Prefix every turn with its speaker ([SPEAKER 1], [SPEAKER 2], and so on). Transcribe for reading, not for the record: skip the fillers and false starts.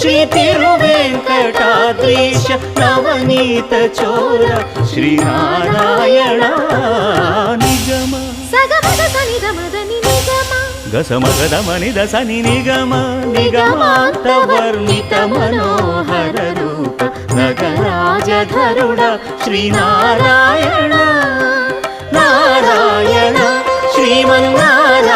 [SPEAKER 1] ಶ್ರೀ ತಿರುವೆಂಕಟಾದ್ರೀಶ ನವನೀತ ಚೋರ ಶ್ರೀನಾರಾಯಣ ನಿಗಮ
[SPEAKER 2] ಸಗಮದ ಸನಿದ ಮದನಿ ನಿಗಮ
[SPEAKER 1] ಗಸಮಗದ ಮನಿದ ಸನಿ ನಿಗಮ ನಿಗಮಾಂತ ವರ್ಣಿತ ಮನೋಹರ ರೂಪ ನಗರಾಜಧರುಡ ಶ್ರೀನಾರಾಯಣ ನಾರಾಯಣ ಶ್ರೀಮನ್ನಾರಾಯಣ